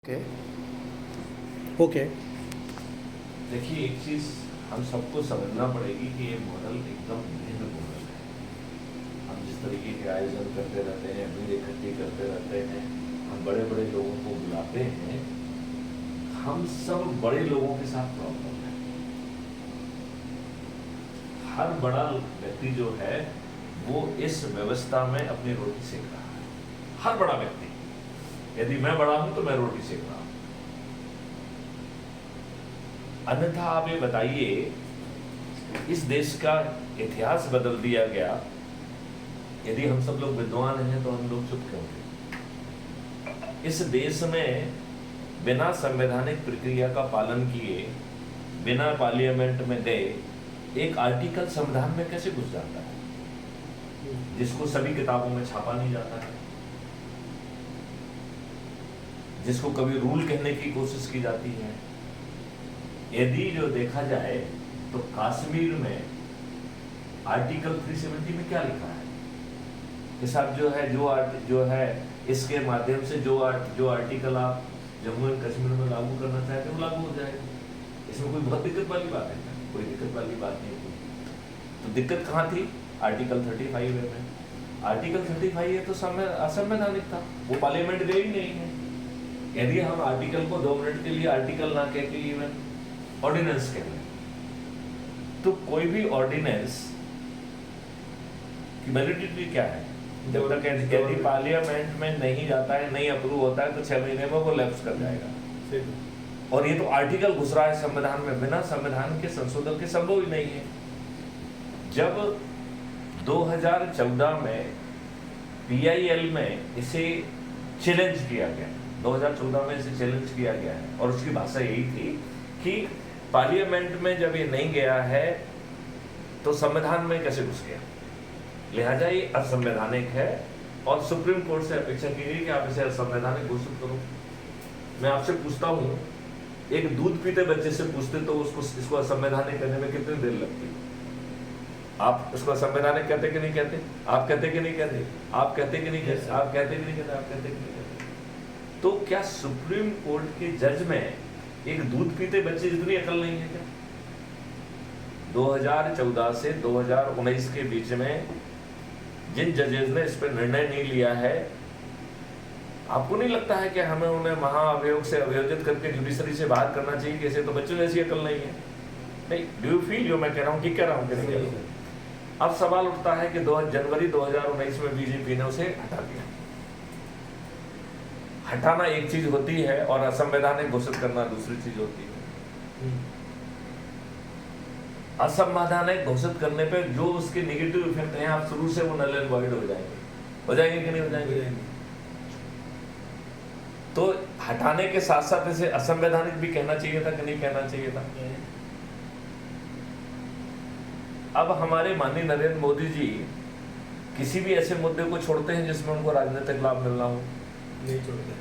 Okay okay. देखिए, एक चीज हम सबको समझना पड़ेगी कि ये मॉडल एकदम भिन्न मॉडल है। हम जिस तरीके के आयोजन करते रहते हैं, भीड़ इकट्ठी करते रहते हैं, हम बड़े बड़े लोगों को बुलाते हैं, हम सब बड़े लोगों के साथ प्रॉब्लम है। हर बड़ा व्यक्ति जो है वो इस व्यवस्था में अपनी रोटी सेक रहा है। हर बड़ा व्यक्ति, यदि मैं बड़ा हूं तो मैं रोटी सेक रहा हूं। अन्यथा आप ये बताइए, इस देश का इतिहास बदल दिया गया। यदि हम सब लोग विद्वान हैं तो हम लोग चुप क्यों थे? इस देश में बिना संवैधानिक प्रक्रिया का पालन किए, बिना पार्लियामेंट में गए, एक आर्टिकल संविधान में कैसे घुस जाता है, जिसको सभी किताबों में छापा नहीं जाता है, जिसको कभी रूल कहने की कोशिश की जाती है। यदि जो देखा जाए तो कश्मीर में आर्टिकल 370 में क्या लिखा है कि साहब जो है इसके माध्यम से जो आर्टिकल आप जम्मू एंड कश्मीर में लागू करना चाहते हैं वो लागू हो जाएगा। इसमें कोई बहुत दिक्कत वाली बात है क्या? कोई दिक्कत वाली बात नहीं थी। तो दिक्कत कहाँ थी? आर्टिकल 35 में। आर्टिकल 35 है तो असंवैधानिक था, वो पार्लियामेंट गई ही नहीं है। यदि हम आर्टिकल को 2 मिनट के लिए आर्टिकल ना कह के इवन ऑर्डिनेंस कह लें, तो कोई भी ऑर्डिनेंस की वैलिडिटी क्या है? जब तक यदि पार्लियामेंट में नहीं जाता है, नहीं अप्रूव होता है, तो 6 महीने में वो लैप्स कर जाएगा। और ये तो आर्टिकल घुस रहा है संविधान में, बिना संविधान के संशोधन के संभव ही नहीं है। जब 2014 में PIL में इसे चैलेंज किया गया, 2014 में इसे चैलेंज किया गया है, और उसकी भाषा यही थी कि पार्लियामेंट में जब ये नहीं गया है तो संविधान में कैसे घुस गया, लिहाजा ये असंवैधानिक है। और सुप्रीम कोर्ट से अपेक्षा की गई कि आप इसे असंवैधानिक घोषित करो। मैं आपसे पूछता हूँ, एक दूध पीते बच्चे से पूछते तो इसको असंवैधानिक करने में कितनी देर लगती? आप इसको असंवैधानिक कहते कि नहीं कहते? आप कहते कि नहीं कहते? आप कहते कि नहीं कहते? आप कहते कि नहीं कहते? आप कहते कि नहीं कहते? तो क्या सुप्रीम कोर्ट के जज में एक दूध पीते बच्चे जितनी अकल नहीं है क्या? 2014 से 2019 के बीच में जिन जजेस ने इस पर निर्णय नहीं लिया है, आपको नहीं लगता है कि हमें उन्हें महाअभियोग से अभियोजित करके जुडिशरी से बाहर करना चाहिए? कैसे तो बच्चों जैसी अकल नहीं है। नहीं, डू यू फील जो मैं कह रहा हूँ कि कह रहा हूँ कि नहीं कह रहा हूँ? अब सवाल उठता है कि 2 जनवरी 2019 में बीजेपी ने उसे हटा दिया। हटाना एक चीज होती है और असंवैधानिक घोषित करना दूसरी चीज होती है। असंवैधानिक घोषित करने पे जो उसके नेगेटिव इफेक्ट हैं, आप शुरू से वो नल एंड वॉइड हो जाएंगे कि नहीं हो जाएंगे? तो हटाने के साथ साथ इसे असंवैधानिक भी कहना चाहिए था कि नहीं कहना चाहिए था? अब हमारे माननीय नरेंद्र मोदी जी किसी भी ऐसे मुद्दे को छोड़ते हैं जिसमें उनको राजनीतिक लाभ मिलना हो? नहीं छोड़ते।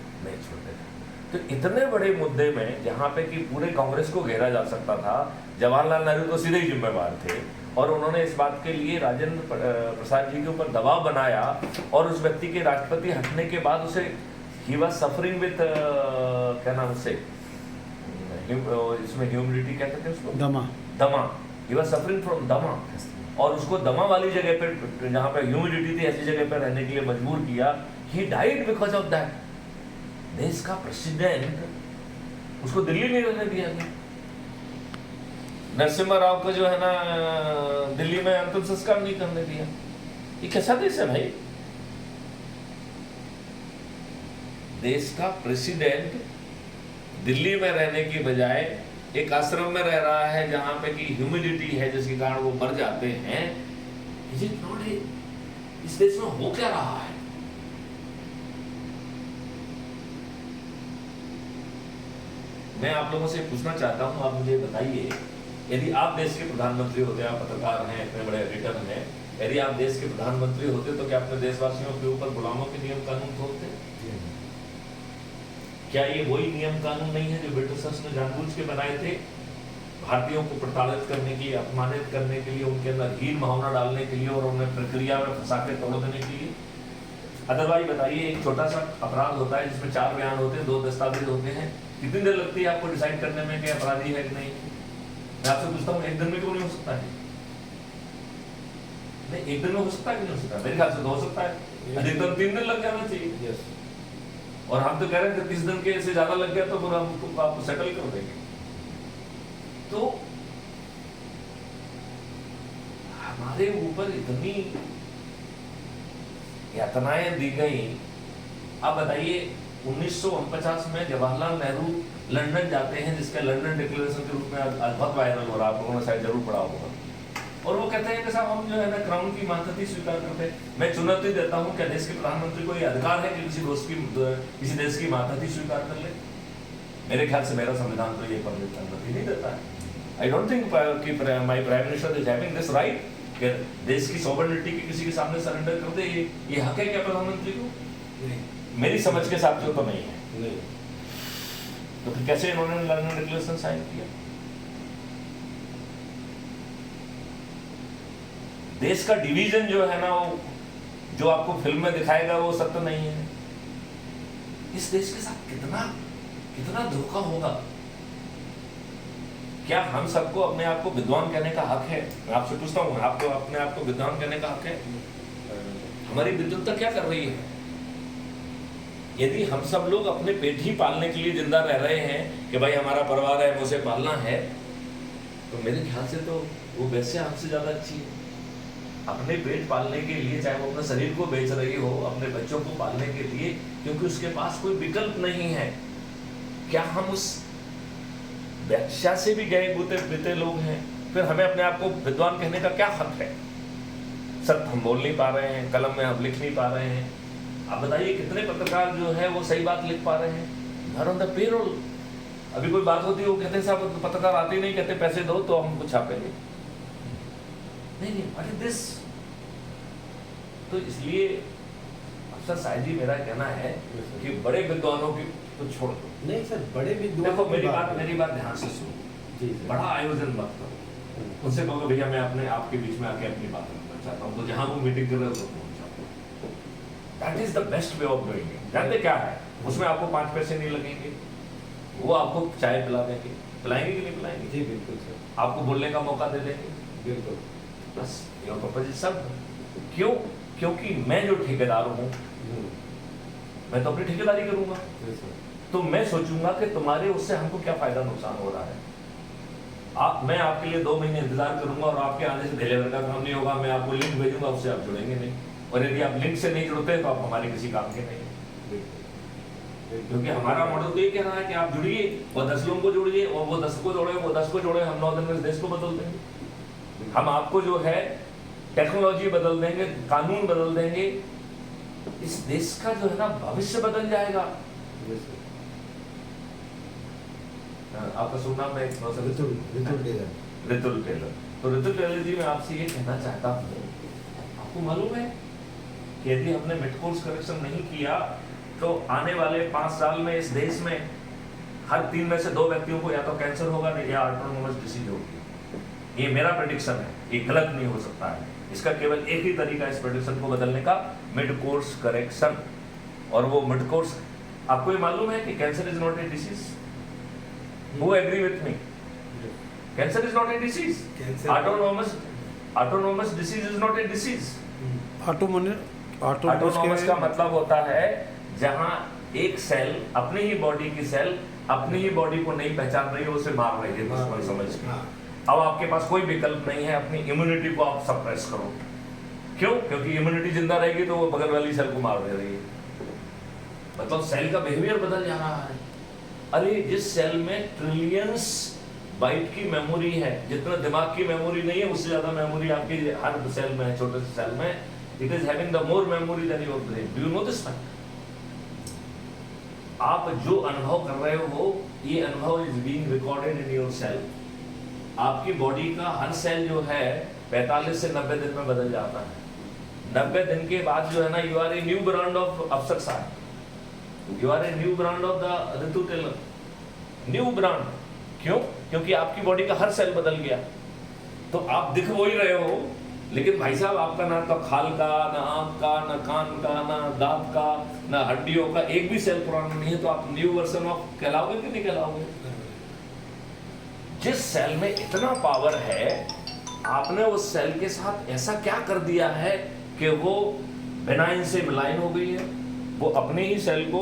तो इतने बड़े मुद्दे में जहां पे कि पूरे कांग्रेस को घेरा जा सकता था, जवाहरलाल नेहरू तो सीधे ही जिम्मेवार थे, और उन्होंने इस बात के लिए राजेंद्र प्रसाद जी के ऊपर दबाव बनाया, और उस व्यक्ति के राष्ट्रपति हटने के बाद उसे ही वाज सफरिंग विद क्या नाम से, इसमें ह्यूमिडिटी कहते थे उसको, दमा। ही वाज सफरिंग फ्रॉम दमा, और उसको दमा वाली जगह पे, जहां पे ह्यूमिडिटी थी, ऐसी जगह पे रहने के लिए मजबूर किया। He died because of that. देश का प्रेसिडेंट उसको दिल्ली में रहने दिया गया। नरसिम्हा राव को जो है ना, दिल्ली में अंतिम संस्कार नहीं करने दिया। ये कैसा देश है भाई? देश का प्रेसिडेंट दिल्ली में रहने की बजाय एक आश्रम में रह रहा है जहां पे की ह्यूमिडिटी है, जिसके कारण वो मर जाते हैं। Is it not it? इस देश में हो क्या रहा है? मैं आप लोगों से पूछना चाहता हूं, आप मुझे बताइए, यदि आप देश के प्रधानमंत्री होते, आप पत्रकार हैं, इतने बड़े एडिटर हैं, यदि आप देश के प्रधानमंत्री होते तो क्या अपने देशवासियों के ऊपर गुलामों के नियम कानून थोपते? क्या ये वही नियम कानून नहीं है जो ब्रिटिशर्स ने जानबूझ के बनाए थे, भारतीयों को प्रताड़ित करने के लिए, अपमानित करने के लिए, उनके अंदर हीन भावना डालने के लिए और उन्हें प्रक्रिया में फंसा के तोड़ देने के लिए? अदरवाइज बताइए, एक छोटा सा अपराध होता है जिसमें 4 बयान होते हैं, 2 दस्तावेज होते हैं, कितनी देर लगती है आपको डिसाइड करने में कि अपराधी है कि नहीं? मैं आपसे पूछता हूँ, एक दिन में क्यों नहीं हो सकता है? नहीं, एक दिन में हो सकता है कि नहीं हो सकता? मेरे ख्याल से तो हो सकता है, अधिकतम 3 दिन लग जाना चाहिए। और हम तो कह रहे हैं 30 दिन के से ज्यादा लग गया तो फिर हम उसको आपको सेटल कर देंगे। तो हमारे ऊपर इतनी यातनाएं दी गई। अब बताइए, 1949 में जवाहरलाल नेहरू लंदन जाते हैं, जिसका लंदन डिक्लेरेशन के रूप में आज बहुत वायरल हो रहा है, आप लोगों ने शायद जरूर पढ़ा होगा। और वो कहते हैं कि साहब हम जो है ना क्राउन की मातहती स्वीकार करते हैं। मैं चुनौती देता हूं, क्या देश के प्रधानमंत्री को ये अधिकार है कि किसी देश की मातहती स्वीकार कर ले? मेरे ख्याल से मेरा संविधान तो ये अनुमति नहीं देता है। आई डोंट थिंक कि my prime minister is having this right कि देश की सॉवरेनिटी की किसी के सामने सरेंडर कर दे। ये हक है क्या प्रधानमंत्री को? नहीं, मेरी समझ के हिसाब से तो नहीं है। तो फिर कैसे इन्होंने लंदन डिक्लेरेशन साइन किया? देश का डिवीजन जो है ना, वो जो आपको फिल्म में दिखाएगा वो सत्य नहीं है। इस देश के साथ कितना धोखा होगा। क्या हम सबको अपने आप को विद्वान कहने का हक है? मैं आपसे पूछता हूँ, आपको अपने आप को विद्वान कहने का हक है? हमारी विद्वत्ता क्या कर रही है? यदि हम सब लोग अपने पेट ही पालने के लिए जिंदा रह रहे हैं कि भाई हमारा परिवार है, मुझे पालना है, तो मेरे ख्याल से तो वो वैसे हमसे ज्यादा अच्छी है। अपने पेट पालने के लिए, चाहे वो अपने शरीर को बेच रही हो अपने बच्चों को पालने के लिए, क्योंकि उसके पास कोई विकल्प नहीं है। क्या हम उस व्याख्या से भी गए बीते लोग हैं? फिर हमें अपने आप को विद्वान कहने का क्या हक है? सत्य हम बोल नहीं पा रहे हैं, कलम में हम लिख नहीं पा रहे हैं। आप बताइए, कितने पत्रकार जो है वो सही बात लिख पा रहे हैं? On the payroll. अभी कोई बात होती है, वो कहते हैं साहब पत्रकार आते ही नहीं, कहते पैसे दो तो हम कुछ छापेंगे। नहीं, व्हाट इज दिस? तो इसलिए अफसर साहिब जी, मेरा कहना है कि बड़े विद्वानों की तो छोड़ दो। नहीं सर, बड़े विद्वान, देखो मेरी बात ध्यान से सुनो। बड़ा आयोजन मत करो। उनसे कहोगे भैया मैं अपने आपके बीच में आके अपनी बात रखना चाहता हूँ, तो जहां वो मीटिंग कर रहे हो तो पहुंच जाओ। That is the best way of doing it. जानते क्या है उसमें? आपको 5 पैसे नहीं लगेंगे, वो आपको चाय पिला देंगे, पिलाएंगे कि नहीं पिलाएंगे? जी बिल्कुल सर। आपको बोलने का मौका दे देंगे, बिल्कुल। बस योर पर्पस इज सब। क्यों? क्योंकि मैं जो ठेकेदार हूँ, मैं तो अपनी ठेकेदारी करूंगा। तो मैं सोचूंगा कि तुम्हारे उससे हमको क्या फायदा नुकसान हो रहा है। मैं आपके लिए 2 महीने इंतजार करूंगा और आपके आने से डिलीवर का काम नहीं होगा। मैं आपको लिंक भेजूंगा, उससे आप जुड़ेंगे नहीं। और यदि आप लिंक से नहीं जुड़ते तो आप हमारे किसी काम के नहीं। क्योंकि हमारा मॉडल तो ये कह रहा है कि आप जुड़िए, वो 10 लोगों को जोड़िए, और वो 10 को जोड़े, वो 10 को जोड़े, हम 9 दिन में इस देश को बदल देंगे। हम आपको जो है टेक्नोलॉजी बदल देंगे, कानून बदल देंगे, इस देश का जो है ना भविष्य बदल जाएगा। आपका शुभ नाम है? रितुल टेलर। तो रितुल टेलर जी, मैं आपसे ये कहना चाहता हूँ, आपको मालूम है कि यदि हमने मिड कोर्स करेक्शन नहीं किया तो आने वाले 5 साल में इस देश में हर 3 में से 2 व्यक्तियों को या तो कैंसर होगा या ऑटोनोमस डिसीज होगी। ये मेरा प्रेडिक्शन है, ये गलत नहीं हो सकता है। इसका केवल एक ही तरीका इस प्रेडिक्शन को बदलने का, मिड कोर्स करेक्शन। और वो मिड कोर्स, आपको ये मालूम है कि cancer is not a disease? Who agree with me? Cancer is not a disease. Autonomous disease is not a disease. Autonomous का मतलब होता है जहां एक सेल, अपनी ही बॉडी की सेल अपनी ही बॉडी को नहीं पहचान रही है, उसे मार रही है दुश्मन समझ के। अब आपके पास कोई विकल्प नहीं है, अपनी इम्यूनिटी को आप सप्रेस करो। क्यों? क्योंकि इम्यूनिटी जिंदा रहेगी तो वो बगल वाली सेल को मार दे रही है। मतलब सेल का बिहेवियर बदल जा रहा है। अरे जिस सेल में ट्रिलियंस बाइट की मेमोरी है, जितना दिमाग की मेमोरी नहीं है उससे ज्यादा मेमोरी आपकी हर सेल में है, छोटे से सेल में। It is having the more memory than your brain. Do you know this fact? आप जो अनुभव कर रहे हो, ये अनुभव is being recorded in your cell. आपकी बॉडी का हर सेल जो है 45 से 90 दिन में बदल जाता है। 90 दिन के बाद जो है ना, you are a new brand of अफसर साहब, You are a new brand of the Ritu Taylor. New brand. क्यों? क्योंकि आपकी बॉडी का हर सेल बदल गया। तो आप दिख वो ही रहे हो, लेकिन भाई साहब आपका ना तो खाल का, ना आंख का, ना कान का, ना दांत का, ना हड्डियों का एक भी सेल पुराना नहीं है, तो आप न्यू वर्जन ऑफ कहलाओगे कि नहीं कहलाओगे? जिस सेल में इतना पावर है, आपने उस सेल के साथ ऐसा क्या कर दिया है कि वो बेनाइन से मिलाइन हो गई है, वो अपने ही सेल को।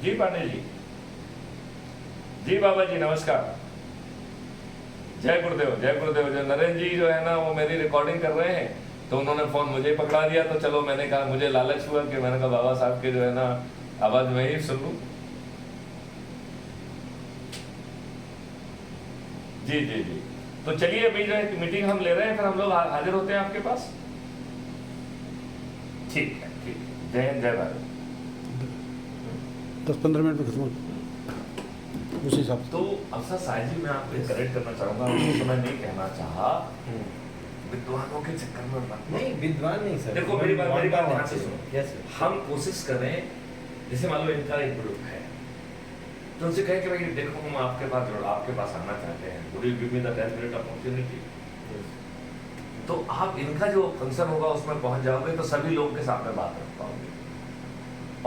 जी पांडे जी, जी बाबा जी नमस्कार, जय गुरुदेव जय गुरुदेव। जो नरेंद्र जी जो है ना वो मेरी रिकॉर्डिंग कर रहे हैं, तो उन्होंने फोन मुझे पकड़ा दिया, तो चलो मैंने कहा, मुझे लालच हुआ कि मैंने कहा बाबा साहब के जो है ना आवाज में ही सुन लूं। जी जी जी, तो चलिए अभी जो है मीटिंग हम ले रहे हैं, फिर हम लोग हाजिर होते हैं आपके पास। ठीक है, ठीक है, जय हिंद जय भारत। 10-15 मिनट में खत्म हो उसी हिसाब से। तो अफसर साहिब जी, मैं आपको करेक्ट करना चाहूंगा, तो मैं नहीं कहना चाहा विद्वानों के चक्कर में मत। नहीं विद्वान नहीं सर, देखो मेरी बात ध्यान से सुनो। Yes sir. हम कोशिश करें, जैसे मान लो इनका एक ग्रुप है, तो उनसे कहें कि भाई देखो हम आपके पास आना चाहते हैं, would you give me the 10 minute opportunity? तो आप इनका जो फंक्शन होगा उसमें पहुंच जाओगे, तो सभी लोगों के सामने बात रख पाओगे।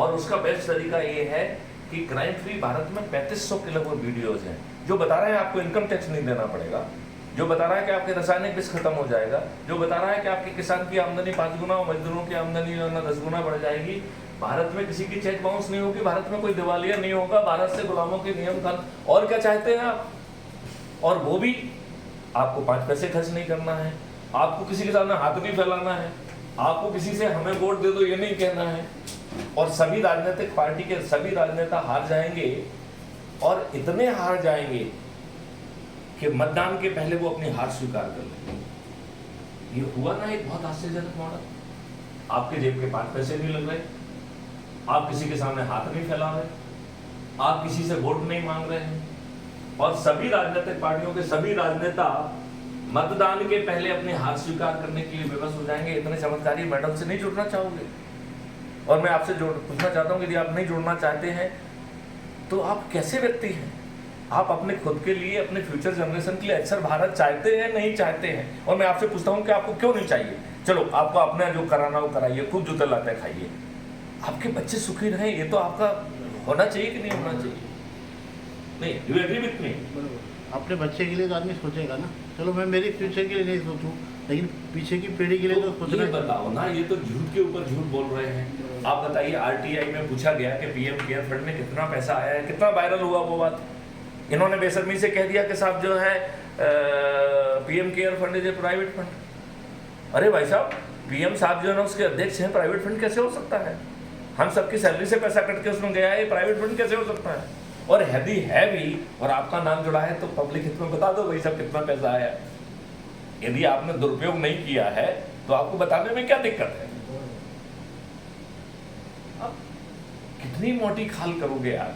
और उसका बेस्ट तरीका ये है कि क्राइम फ्री भारत में 3500 के लगभग वीडियोज हैं, जो बता रहे हैं आपको इनकम टैक्स नहीं देना पड़ेगा, जो बता रहा है कि आपके रासायनिक विष खत्म हो जाएगा, जो बता रहा है कि आपके किसान की आमदनी 5 गुना और मजदूरों की आमदनी 10 गुना बढ़ जाएगी, भारत में किसी की चेक बाउंस नहीं होगी, भारत में कोई दिवालिया नहीं होगा, भारत से गुलामों के नियम कानून, और क्या चाहते हैं आप? और वो भी आपको 5 पैसे खर्च नहीं करना है, आपको किसी के सामने हाथ नहीं फैलाना है, आपको किसी से हमें वोट दे दो ये नहीं कहना है। और सभी राजनीतिक पार्टी के सभी राजनेता हार जाएंगे, और इतने हार जाएंगे कि मतदान के पहले वो अपनी हार स्वीकार कर लेंगे। ये हुआ ना एक बहुत आश्चर्यजनक मॉडल। आपके जेब के 5 पैसे नहीं लग रहे, आप किसी के सामने हाथ नहीं फैला रहे, आप किसी से वोट नहीं मांग रहे हैं, और सभी राजनीतिक पार्टियों के सभी राजनेता मतदान के पहले अपनी हार स्वीकार करने के लिए विवश हो जाएंगे। इतने चमत्कारी मैडम से नहीं जुड़ना चाहोगे? और मैं आपसे पूछना चाहता हूँ कि यदि आप नहीं जुड़ना चाहते हैं तो आप कैसे व्यक्ति हैं? आप अपने खुद के लिए, अपने फ्यूचर जनरेशन के लिए अक्सर भारत चाहते हैं, नहीं चाहते हैं? और मैं आपसे पूछता हूँ कि आपको क्यों नहीं चाहिए? चलो आपको अपना जो कराना वो कराइए, खूब जूते लाते खाइए, आपके बच्चे सुखी रहें, ये तो आपका होना चाहिए कि नहीं होना चाहिए? नहीं, यू एग्री विथ मी? अपने बच्चे के लिए तो आदमी सोचेगा ना। चलो मैं मेरी फ्यूचर के लिए नहीं सोचूं, लेकिन पीछे की पीढ़ी के लिए तो सोचना। ये बताओ ना, ये तो झूठ के ऊपर झूठ बोल रहे हैं। आप बताइए, आरटीआई में पूछा गया कि पीएम केयर फंड में कितना पैसा आया है, कितना वायरल हुआ वो बात। इन्होंने बेशर्मी से कह दिया कि साहब जो है PM care fund is a private fund. अरे भाई साहब, पीएम साहब जो है ना उसके अध्यक्ष हैं, प्राइवेट फंड कैसे हो सकता है? हम सबकी सैलरी से पैसा कट के उसमें गया है, प्राइवेट फंड कैसे हो सकता है? और यदि है भी और आपका नाम जुड़ा है तो पब्लिक हित में बता दो भाई साहब कितना पैसा आया। यदि आपने दुरुपयोग नहीं किया है तो आपको बताने में क्या दिक्कत है? अब कितनी मोटी खाल करोगे यार?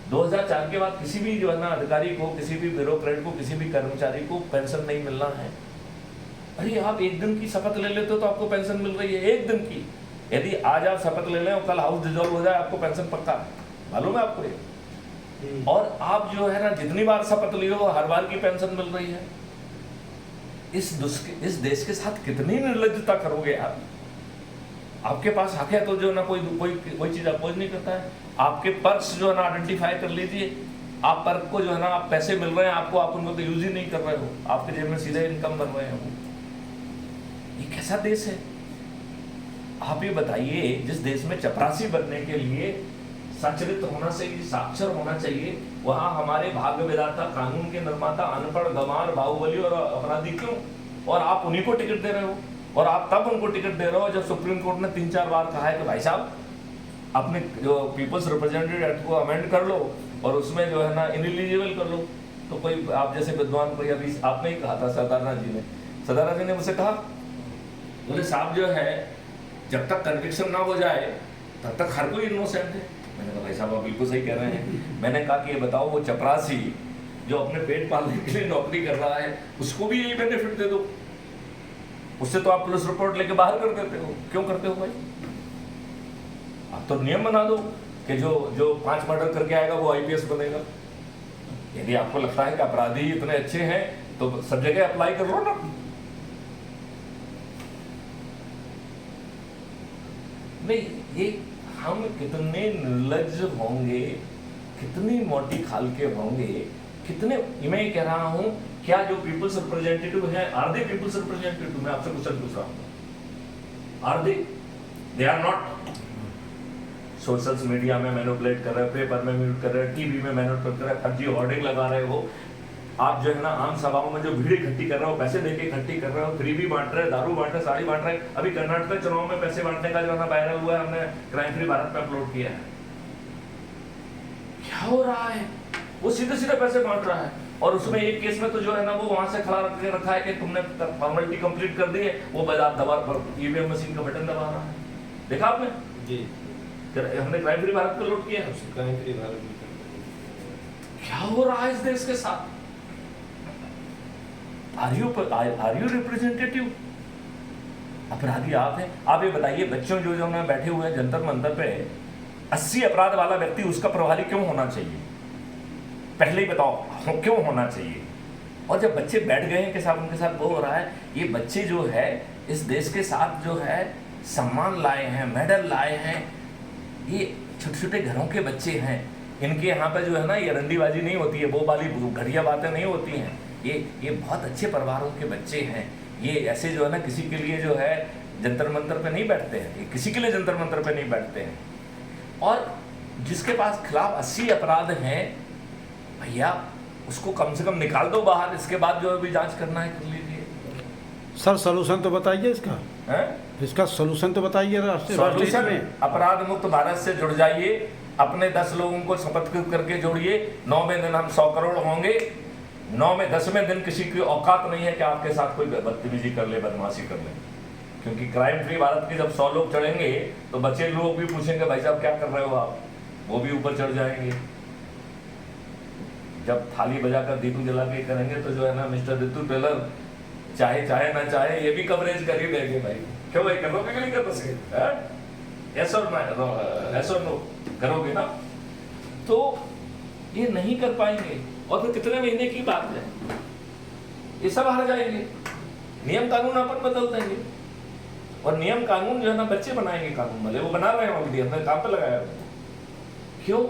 2004 के बाद किसी भी जो है ना अधिकारी को, किसी भी ब्यूरोक्रेट को, किसी भी कर्मचारी को पेंशन नहीं मिलना है। अरे आप एक दिन की शपथ ले लेते हो तो आपको पेंशन मिल रही है, एक दिन की। यदि आज आप शपथ ले लें और कल हाउस डिसॉल्व हो जाए, आपको पेंशन पक्का है, मालूम है आपको ये? और आप जो है ना जितनी बार शपथ ली हो हर बार की पेंशन मिल रही है। इस देश के साथ कितनी निर्लज्जता करोगे आप? आपके पास हक है तो जो ना कोई चीज अपोज नहीं करता है। आपके पर्स जो है ना आइडेंटिफाई कर लीजिए, आप पर्स को जो है ना आप पैसे मिल रहे हैं आपको, आप उनको तो यूज ही नहीं कर रहे हो, आपके जेब में सीधे इनकम कर रहे हो। ये कैसा देश है? आप ये बताइए, जिस देश में चपरासी बनने के लिए सचरित होना चाहिए, साक्षर होना चाहिए, वहां हमारे भाग्य विधाता, कानून के निर्माता अनपढ़, गंवार, बाहुबली और अपराधी क्यों? और आप उन्हीं को टिकट दे रहे हो। और आप तब उनको टिकट दे रहे हो जब सुप्रीम कोर्ट ने 3-4 बार कहा है कि भाई साहब अपने जो पीपल्स रिप्रेजेंटेटिव एक्ट को अमेंड कर लो और उसमें जो है ना इनएलिजिबल कर लो। तो कोई आप जैसे विद्वान कोई, अभी आपने ही कहा था सदानंद जी ने मुझसे कहा, बोले साहब जो है जब तक कन्विक्शन ना हो जाए तब तक हर कोई इनोसेंट है। मैंने कहा भाई साहब आप बिल्कुल सही कह रहे हैं। मैंने कहा कि ये बताओ, वो चपरासी जो अपने पेट पालने के लिए नौकरी कर रहा है उसको भी यही बेनिफिट दे दो। उससे तो आप पुलिस रिपोर्ट लेके बाहर कर देते हो, क्यों करते हो भाई? आप तो नियम बना दो कि जो 5 मर्डर करके आएगा वो आईपीएस बनेगा। यदि आपको लगता है कि अपराधी इतने अच्छे हैं तो सब जगह अप्लाई करो ना। नहीं, ये हम कितने निर्लज्ज होंगे, कितनी मोटी खाल के होंगे, कितने, मैं कह रहा हूं, क्या जो पीपल्स रिप्रेजेंटेटिव है, आर दे पीपल्स रिप्रेजेंटेटिव? मैं आपसे क्वेश्चन पूछ रहा हूं, are they or not. Social media में मैनिपुलेट कर रहे हो, पेपर में म्यूट कर रहे हो, टीवी में मैनिपुलेट कर रहे हो, फर्जी होर्डिंग लगा रहे हो, आप जो है ना आम सभाओं में जो भीड़ इकट्ठी कर रहे हो, पैसे देके इकट्ठी कर रहे हो, फ्री भी बांट रहे, दारू बांट रहे, साड़ी बांट रहे। अभी कर्नाटक चुनाव में पैसे बांटने का जो है ना वायरल हुआ है, हमने क्राइम फ्री भारत पे अपलोड किया है। क्या हो रहा है? वो सीधे सीधे पैसे बांट रहा है, और उसमें एक केस में तो जो है ना वो वहां से खड़ा रख के रखा है कि तुमने फॉर्मेलिटी कंप्लीट कर दी है, वो दबा ईवीएम मशीन का बटन दबा रहा है। देखा आपने? जी, हमने क्राइम फ्री भारत पे लोड किया है। क्राइम फ्री भारत में क्या हो रहा है इस देश के साथ? Are you representative? अपराधी आप हैं। आप ये बताइए, बच्चों जो ना बैठे हुए हैं जंतर मंतर पे, 80 अपराध वाला व्यक्ति उसका प्रभारी क्यों होना चाहिए? पहले ही बताओ क्यों होना चाहिए? और जब बच्चे बैठ गए हैं के साथ, उनके साथ वो हो रहा है, ये बच्चे जो है इस देश के साथ जो है सम्मान लाए हैं, मेडल लाए हैं, ये छोटे छोटे घरों के बच्चे हैं। इनके यहाँ पे जो है ना ये रंडीबाजी नहीं होती है, वो वाली घटिया बातें नहीं होती हैं। ये बहुत अच्छे परिवारों के बच्चे हैं। ये ऐसे जो है ना किसी के लिए जो है जंतर मंतर पे नहीं बैठते हैं, ये किसी के लिए जंतर मंतर पे नहीं बैठते हैं। और जिसके पास खिलाफ 80 अपराध हैं, भैया उसको कम से कम निकाल दो बाहर, इसके बाद जो भी जांच करना है कर लीजिए। सर सोल्यूशन तो बताइए इसका, हैं? इसका सोल्यूशन तो बताइए। सॉल्यूशन में अपराध मुक्त भारत से जुड़ जाइए, अपने 10 लोगों को शपथ करके जोड़िए। 9वें दिन हम 100 करोड़ होंगे। 9 में 10वें दिन किसी की औकात नहीं है कि आपके साथ कोई बदतमीजी कर ले, बदमाशी कर ले। क्योंकि क्राइम फ्री भारत के जब 100 लोग चढ़ेंगे तो बचे लोग भी पूछेंगे भाई साहब क्या कर रहे हो आप, वो भी ऊपर चढ़ जाएंगे। जब थाली बजाकर दीप जला के करेंगे तो जो है ना मिस्टर रितु टेलर चाहे ना चाहे ये भी कवरेज कर ही देंगे भाई। क्यों भाई, करोगे कि नहीं कर सकते? यस और नो करोगे ना? तो ये नहीं कर पाएंगे। और फिर कितने महीने की बात है, ये सब हार जाएंगे। नियम कानून अपन बदल देंगे, और नियम कानून जो है ना बच्चे बनाएंगे, कानून वाले वो बना रहे हैं ऑलरेडी, हमने काम पे लगाया। क्यों?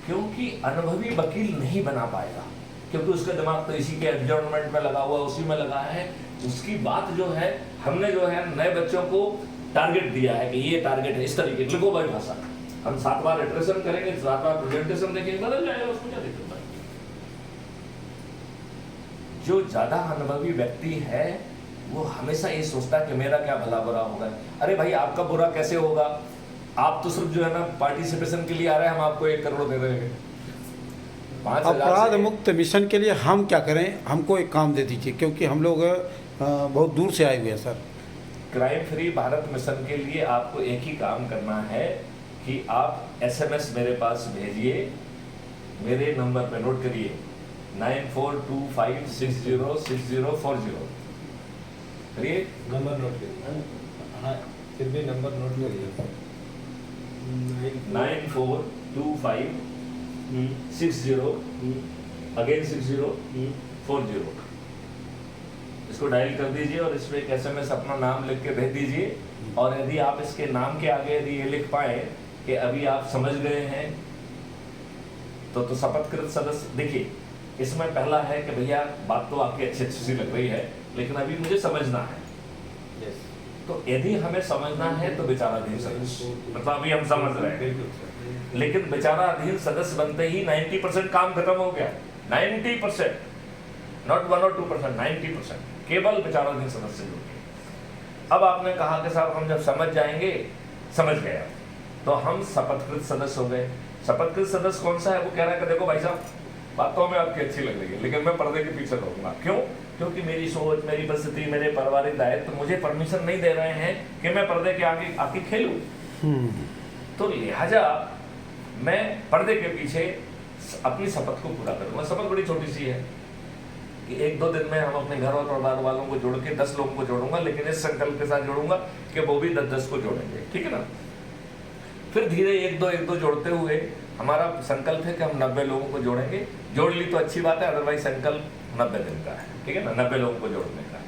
क्योंकि अनुभवी वकील नहीं बना पाएगा, क्योंकि उसका दिमाग तो इसी के एडजॉर्नमेंट में लगा हुआ है, उसी में लगा है। उसकी बात जो है, हमने जो है नए बच्चों को टारगेट दिया है कि ये टारगेट है, इस तरीके की लिखो भाई भाषा। हम 7 बार इटरेशन करेंगे, 7 बार प्रेजेंटेशन देखेंगे, बदल जाएगा, उसमें क्या दिक्कत है? जो ज्यादा अनुभवी व्यक्ति है वो हमेशा ये सोचता है कि मेरा क्या भला बुरा होगा। अरे भाई आपका बुरा कैसे होगा? आप तो सिर्फ जो है ना पार्टिसिपेशन के लिए आ रहे हैं, हम आपको 1 करोड़ दे रहे हैं। 5,000 अपराध मुक्त मिशन के लिए हम क्या करें? हमको एक काम दे दीजिए, क्योंकि हम लोग बहुत दूर से आए हुए हैं sir. Crime free Bharat mission के लिए आपको एक ही काम करना है कि आप SMS मेरे पास भेजिए, मेरे नंबर पे नोट करिए 9425606040। करिए, नंबर नोट करिए। हाँ, फिर भी नंबर नोट करिए। 942560 अगेन 6040। इसको डायल कर दीजिए और इसमें एक SMS अपना नाम लिख के भेज दीजिए। और यदि आप इसके नाम के आगे यदि ये लिख पाए कि अभी आप समझ गए हैं तो शपथकृत सदस्य। देखिए इसमें पहला है कि भैया बात तो आपकी अच्छी सी लग रही है, लेकिन अभी मुझे समझना है। यस, तो यदि हमें समझना है तो विचाराधीन सदस्य, मतलब अभी हम समझ रहे हैं, बिल्कुल। लेकिन विचाराधीन सदस्य बनते ही 90% काम खत्म हो गया। 90%, नॉट 1 और 2%, 90% केवल विचाराधीन सदस्य जुड़ गए। अब आपने कहा कि साहब हम जब समझ जाएंगे, समझ गया, तो हम शपथकृत सदस्य हो गए। शपथकृत सदस्य कौन सा है? वो कह रहा है कि देखो भाई साहब बात तो हमें आपकी अच्छी लग रही है, लेकिन मैं पर्दे के पीछे रहूंगा। क्यों? क्योंकि मेरी सोच, मेरी परिस्थिति, मेरे पारिवारिक दायित्व मुझे परमिशन नहीं दे रहे हैं कि मैं पर्दे के आगे आके खेलूं। तो लिहाजा मैं पर्दे के पीछे अपनी शपथ को पूरा करूंगा। शपथ बड़ी छोटी सी है कि 1-2 दिन में हम अपने घर और परिवार वालों को जोड़ के 10 लोगों को जोड़ूंगा, लेकिन इस संकल्प के साथ जोड़ूंगा कि वो भी 10-10 को जोड़ेंगे। ठीक है ना? फिर धीरे 1-2 जोड़ते हुए हमारा संकल्प है कि हम 90 लोगों को जोड़ेंगे। जोड़ ली तो अच्छी बात है, अदरवाइज संकल्प 90 दिन का है, ठीक है ना, 90 लोगों को जोड़ने का है।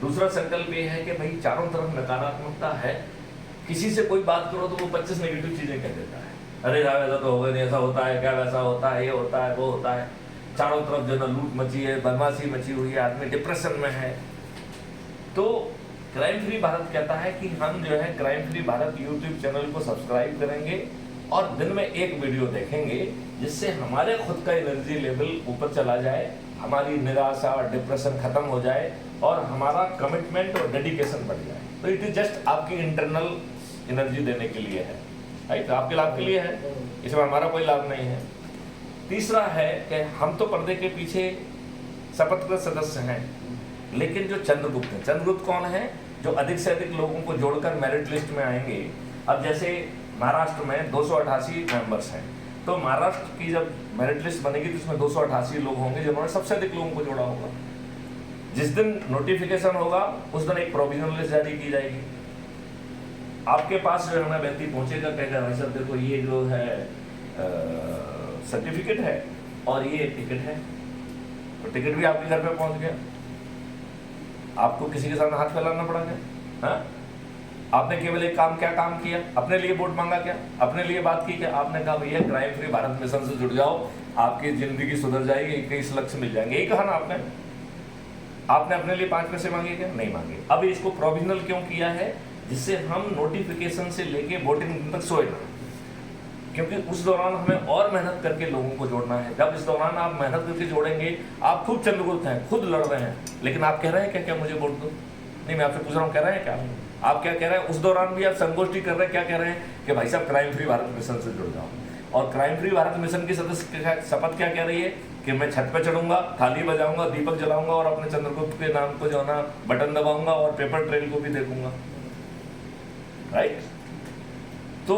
दूसरा संकल्प ये है कि भाई चारों तरफ नकारात्मकता है, किसी से कोई बात करो तो वो 25 नेगेटिव चीजें कह देता है। अरे यार ऐसा तो होगा नहीं, ऐसा होता है क्या, वैसा होता है, ये होता है, वो होता है। चारों तरफ जो है ना लूट मची है, बदमाशी मची हुई है, आदमी डिप्रेशन में है। तो क्राइम फ्री भारत कहता है कि हम जो है crime free Bharat YouTube channel को सब्सक्राइब करेंगे और दिन में एक वीडियो देखेंगे, जिससे हमारे खुद का एनर्जी लेवल ऊपर चला जाए, हमारी निराशा और डिप्रेशन खत्म हो जाए और हमारा कमिटमेंट और डेडिकेशन बढ़ जाए। तो इट इज जस्ट आपकी इंटरनल एनर्जी देने के लिए है, राइट, आपके लाभ के लिए है, इसमें हमारा कोई लाभ नहीं है। तीसरा है कि हम तो पर्दे के पीछे शपथग्रस्त सदस्य हैं, लेकिन जो चंद्रगुप्त हैं, चंद्रगुप्त कौन है, जो अधिक से अधिक लोगों को जोड़कर मेरिट लिस्ट में आएंगे। अब जैसे महाराष्ट्र में 288 मेंबर्स हैं, तो महाराष्ट्र की जब मेरिट लिस्ट बनेगी तो उसमें 288 लोग होंगे जिन्होंने सबसे अधिक लोगों को जोड़ा होगा। जिस दिन नोटिफिकेशन होगा उस दिन एक प्रोविजनल लिस्ट जारी की जाएगी। आपके पास जो है ना व्यक्ति पहुंचेगा, कहेगा भाई साहब देखो ये जो है सर्टिफिकेट है और ये टिकट है, तो टिकट भी आपके घर पे पहुंच गया, आपको किसी के सामने हाथ फैलाना पड़ा क्या? हाँ? आपने केवल एक काम, क्या काम किया? अपने लिए वोट मांगा क्या? अपने लिए बात की क्या? आपने कहा भैया क्राइम फ्री भारत मिशन से जुड़ जाओ, आपकी जिंदगी सुधर जाएगी, 21 लक्ष्य मिल जाएंगे, यही कहा ना आपने? आपने अपने लिए 5 पैसे मांगे क्या? नहीं मांगे। अब इसको प्रोविजनल क्यों किया है? जिससे हम नोटिफिकेशन से लेके वोटिंग तक सोए ना, क्योंकि उस दौरान हमें और मेहनत करके लोगों को जोड़ना है। जब इस दौरान आप मेहनत करके जोड़ेंगे, आप खुद चंद्रगुप्त हैं, खुद लड़ रहे हैं, लेकिन आप कह रहे हैं क्या क्या मुझे वोट दो? नहीं, मैं आपसे पूछ रहा हूँ, कह रहे हैं क्या आप? क्या कह रहे हैं? उस दौरान भी आप संगोष्ठी कर रहे हैं, क्या कह रहे हैं कि भाई साहब क्राइम फ्री भारत मिशन से जुड़ जाओ। और क्राइम फ्री भारत मिशन की सदस्य शपथ क्या कह रही है कि मैं छत पे चढ़ूंगा, थाली बजाऊंगा, दीपक जलाऊंगा और अपने चंद्रगुप्त के नाम को जो ना बटन दबाऊंगा और पेपर ट्रेल को भी देखूंगा, राइट? तो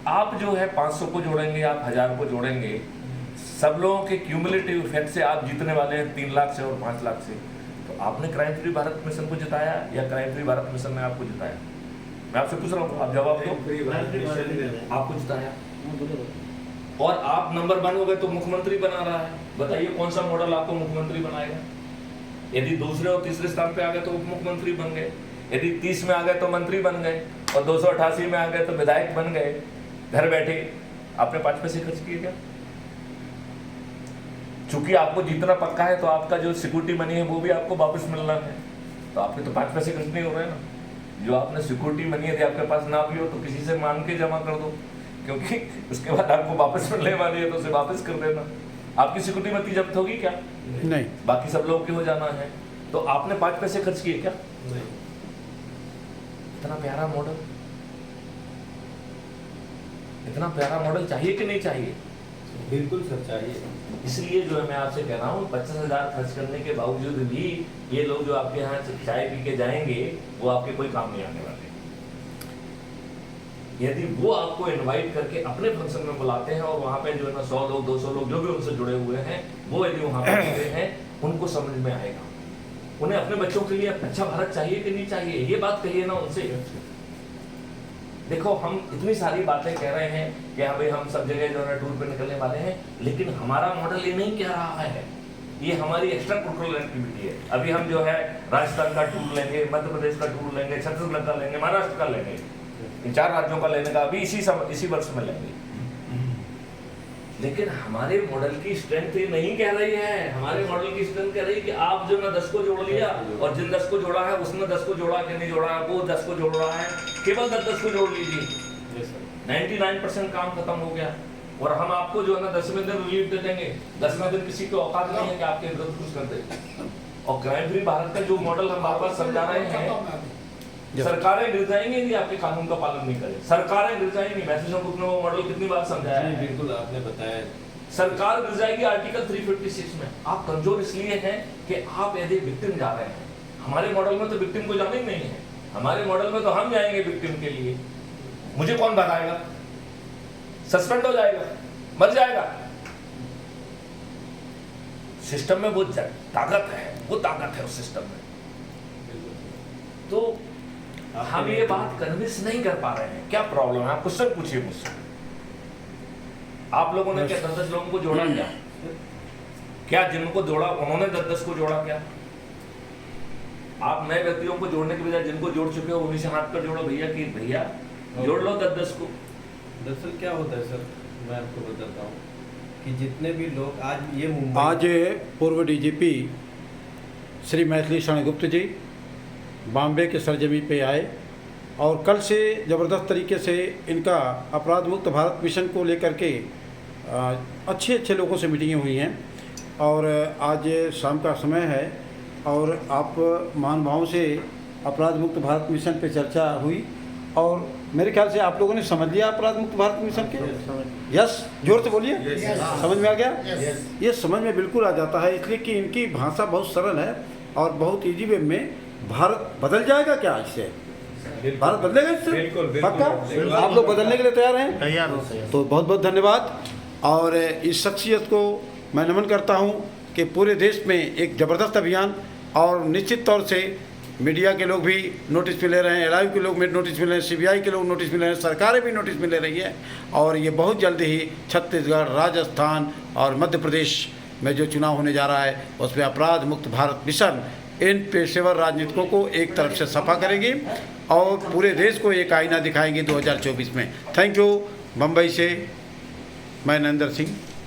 आप जो है 500 को जोड़ेंगे, आप 1000 को जोड़ेंगे, सब लोगों के क्यूमुलेटिव इफेक्ट से आप जीतने वाले हैं 3 लाख से और 5 लाख से। तो आपने क्राइम फ्री भारत मिशन को जिताया या क्राइम फ्री भारत मिशन ने आपको जिताया? मैं आपसे पूछ रहा हूँ, आप जवाब दो। आपको जिताया और आप नंबर 1 हो गए तो मुख्यमंत्री बना रहा है। बताइए कौन सा मॉडल आपको मुख्यमंत्री बनाएगा? यदि दूसरे और तीसरे स्थान पे आ गए तो उप मुख्यमंत्री बन गए, यदि 30 में आ गए तो मंत्री बन गए और 288 में आ गए तो विधायक बन गए। घर बैठे आपने 5 पैसे खर्च किए क्या? चूंकि आपको जीतना पक्का है तो आपका जो सिक्योरिटी मनी है वो भी आपको वापस मिलना है, तो आपके तो 5 पैसे खर्च नहीं हो रहे ना। जो आपने सिक्योरिटी मनी यदि आपके पास ना भी हो तो किसी से मांग के जमा कर दो, क्योंकि उसके बाद आपको वापस मिलने वाली है तो उसे वापस कर देना। आपकी सिक्योरिटी मनी जब्त होगी क्या? नहीं। बाकी सब लोग के हो जाना है। तो आपने 5 पैसे खर्च किए क्या? नहीं। इतना प्यारा मॉडल, इतना प्यारा मॉडल चाहिए कि नहीं चाहिए? बिल्कुल सर चाहिए। इसलिए जो है मैं आपसे कह रहा हूँ 25,000 खर्च करने के बावजूद भी ये लोग जो आपके यहाँ चाय पी के जाएंगे वो आपके कोई काम नहीं आने वाले। यदि वो आपको इनवाइट करके अपने फंक्शन में बुलाते हैं और वहाँ पे जो है ना 100 लोग 200 लोग जो भी उनसे जुड़े हुए हैं वो यदि वहाँ पे जुड़े हैं, उनको समझ में आएगा। उन्हें अपने बच्चों के लिए अच्छा भारत चाहिए कि नहीं चाहिए, ये बात कहिए ना उनसे। देखो हम इतनी सारी बातें कह रहे हैं कि हाँ भाई हम सब जगह जो है टूर पे निकलने वाले हैं, लेकिन हमारा मॉडल ये नहीं कह रहा है, ये हमारी एक्स्ट्रा कल्चरल एक्टिविटी है। अभी हम जो है राजस्थान का टूर लेंगे, मध्य प्रदेश का टूर लेंगे, छत्तीसगढ़ का लेंगे, महाराष्ट्र का लेंगे, इन 4 राज्यों का लेने का अभी इसी वर्ष में लेंगे। लेकिन हमारे मॉडल की स्ट्रेंथ ये नहीं कह रही है, हमारे मॉडल की स्ट्रेंथ कह रही है कि आप जो ना 10 को जोड़ लिया और जिन 10 को जोड़ा है उसने 10 को जोड़ा कि नहीं जोड़ा है, वो 10 को जोड़ रहा है, केवल 10 को जोड़ लीजिए, 99% काम खत्म हो गया। और हम आपको जो है ना 10वें दिन रिलीफ दे देंगे। 10वें दिन किसी को औकात नहीं है कि आपके विरुद्ध कुछ कर दे। और क्राइम फ्री भारत का जो मॉडल हम बार बार समझा रहे हैं, सरकारें गिर जाएंगी यदि आपके कानून का पालन नहीं करें, सरकारें गिर जाएंगी। मैसेज ग्रुप ने वो मॉडल कितनी बार समझाया है? बिल्कुल आपने बताया। सरकार गिर जाएगी आर्टिकल 356 में। आप कमजोर इसलिए हैं कि आप यदि विक्टिम जा रहे हैं। हमारे मॉडल में तो विक्टिम को जाना ही नहीं है, हमारे मॉडल में तो हम जाएंगे विक्टिम के लिए। मुझे कौन भगाएगा? सस्पेंड हो जाएगा, मर जाएगा। सिस्टम में वो ताकत है, वो ताकत है उस सिस्टम में। तो हम ये बात कन्विंस नहीं कर पा रहे हैं। क्या प्रॉब्लम है? आप क्वेश्चन पूछिए मुझसे। आप लोगों ने क्या 10-10 लोगों को जोड़ा क्या? क्या जिनको जोड़ा उन्होंने 10-10 को जोड़ा क्या? आप नए व्यक्तियों को जोड़ने के बजाय जिनको जोड़ चुके हो उन्हीं से हाथ पर जोड़ो भैया कि भैया जोड़ लो 10-10 को। दरअसल क्या होता है सर, मैं आपको बताता हूँ कि जितने भी लोग आज ये मुंबई आज पूर्व डीजीपी श्री मैथिली शरण गुप्त जी बॉम्बे के सरजमी पे आए और कल से ज़बरदस्त तरीके से इनका अपराध मुक्त भारत मिशन को लेकर के अच्छे अच्छे लोगों से मीटिंगें हुई हैं और आज शाम का समय है और आप महानुभावों से अपराध मुक्त भारत मिशन पे चर्चा हुई और मेरे ख्याल से आप लोगों ने समझ लिया अपराध मुक्त भारत मिशन के। यस, जोर से बोलिए। समझ में आ गया? ये समझ में बिल्कुल आ जाता है, इसलिए कि इनकी भाषा बहुत सरल है और बहुत इजी वे में। भारत बदल जाएगा क्या इससे? भारत बदलेगा इससे? बिल्कुल, बिल्कुल, पक्का? बिल्कुल। आप लोग बदलने के लिए तैयार हैं? तैयार हो तैयार। तो बहुत बहुत धन्यवाद और इस शख्सियत को मैं नमन करता हूं कि पूरे देश में एक ज़बरदस्त अभियान और निश्चित तौर से मीडिया के लोग भी नोटिस में ले रहे हैं, एलआईयू के लोग नोटिस में ले रहे हैं, सीबीआई के लोग नोटिस में ले रहे हैं, सरकारें भी नोटिस में ले रही है और ये बहुत जल्द ही छत्तीसगढ़, राजस्थान और मध्य प्रदेश में जो चुनाव होने जा रहा है उसमें अपराध मुक्त भारत मिशन इन पेशेवर राजनीतिकों को एक तरफ से सफा करेगी और पूरे देश को एक आईना दिखाएंगे 2024 में। Thank you. मुंबई से मैं नरेंद्र सिंह।